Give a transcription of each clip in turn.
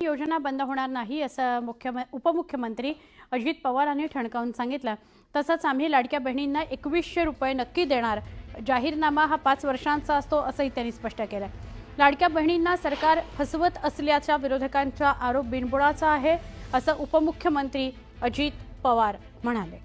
योजना बंद होणार नाही असं उपमुख्यमंत्री अजित पवार यांनी ठणकावून सांगितलं। तसंच आम्ही लाडक्या बहिणींना 2100 रुपये नक्की देणार। जाहीरनामा हा 5 वर्षांचा असतो असंही त्यांनी स्पष्ट केलं। लाडक्या बहिणींना सरकार फसवत असल्याचा विरोधकांचा आरोप बिनबुडाचा आहे असं उपमुख्यमंत्री अजित पवार म्हणाले।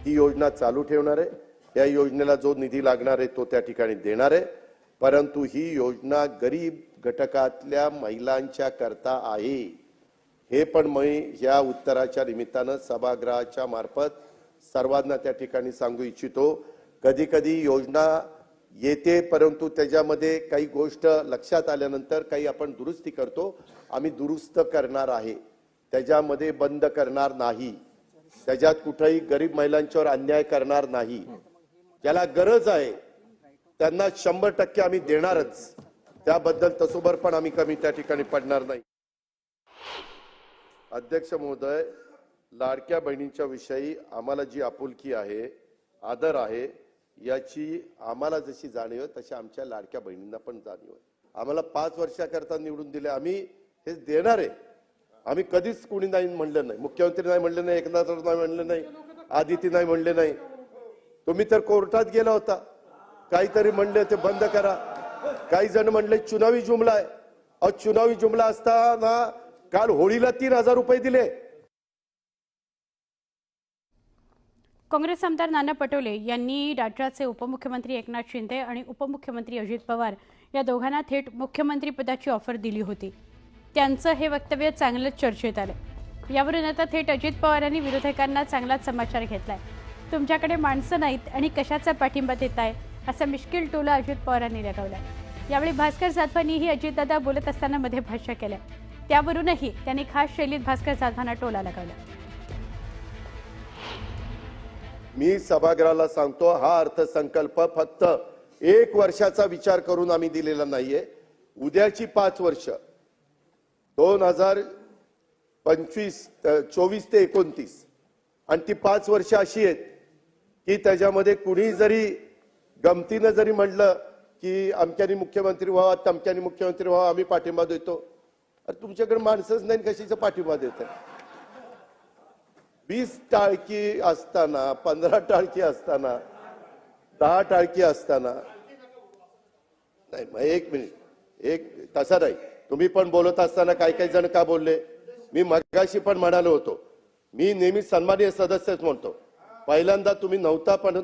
ही योजना चालू ठेवणार आहे। या योजनेला जो निधी लागणार आहे तो त्या ठिकाणी देणार आहे, परंतु ही योजना गरीब घटकातल्या महिलांच्या करता आहे। हे पण मी या उत्तराच्या निमित्तानं सभागृहाच्या मार्फत सर्वांना त्या ठिकाणी सांगू इच्छितो। कधी कधी योजना येते, परंतु त्याच्यामध्ये काही गोष्ट लक्षात आल्यानंतर काही आपण दुरुस्ती करतो। आम्ही दुरुस्त करणार आहे, त्याच्यामध्ये बंद करणार नाही, त्याच्यात कुठेही गरीब महिलांच्यावर अन्याय करणार नाही। ज्याला गरज आहे त्यांना 100% आम्ही देणारच, त्याबद्दल तसोबर पण आम्ही कमी त्या ठिकाणी पडणार नाही। अध्यक्ष महोदय, लाडक्या बहिणींच्या विषयी आम्हाला जी आपुलकी आहे, आदर आहे, याची आम्हाला जशी जाणीव आहे तशी आमच्या लाडक्या बहिणींना पण जाणीव आहे। आम्हाला 5 वर्षाकरता निवडून दिले, आम्ही हे देणार आहे। आम्ही कधीच कोणी नाही म्हणलं नाही, मुख्यमंत्री नाही म्हणले नाही, एकनाथ नाही म्हणले नाही, आदिती नाही म्हणले नाही। तुम्ही तर कोर्टात गेला होता, काहीतरी म्हणले ते बंद करा। काही जण म्हणले चुनावी जुमला आहे। अहो, चुनावी जुमला असताना काल होळीला 3000 रुपये दिले। काँग्रेस आमदार नाना पटोले यांनी राज्याचे उपमुख्यमंत्री एकनाथ शिंदे आणि उपमुख्यमंत्री अजित पवार या दोघांना थेट मुख्यमंत्री पदाची ऑफर दिली होती। त्यांचं हे वक्तव्य चांगलंच चर्चेत आलं। यावरून आता थेट अजित पवार यांनी विरोधकांना चांगलाच समाचार घेतलाय। तुमच्याकडे माणसं नाहीत आणि कशाचा पाठिंबा देताय असा मिश्किल टोला अजित पवारांनी लगावलाय। यावेळी भास्कर जाधवांनीही अजितदादा बोलत असताना मध्ये भाष्य केलं, त्यावरूनही त्यांनी खास शैलीत भास्कर जाधवांना टोला लगावला। मी सभागृहाला सांगतो, हा अर्थसंकल्प फक्त 1 वर्षाचा विचार करून आम्ही दिलेला नाहीये। उद्याची 5 वर्ष 2024 ते 29 आणि ती 5 वर्ष अशी आहेत की त्याच्यामध्ये कुणी जरी गमतीनं जरी म्हटलं की अमक्यानी मुख्यमंत्री व्हावा, तमक्यानी मुख्यमंत्री व्हावा, आम्ही पाठिंबा देतो। अरे तुमच्याकडे माणसंच नाही, कशाचा पाठिंबा देत आहे? 20 टाळकी असताना, 15 टाळकी असताना, 10 टाळकी असताना नाही। मग 1 मिनिट, तसं नाही। तुम्ही पण बोलत असताना काही जण का बोलले? मी मगाशी पण म्हणालो होतो, मी नेहमी सन्माननीय सदस्यच म्हणतो। पहिल्यांदा तुम्ही नव्हता, पण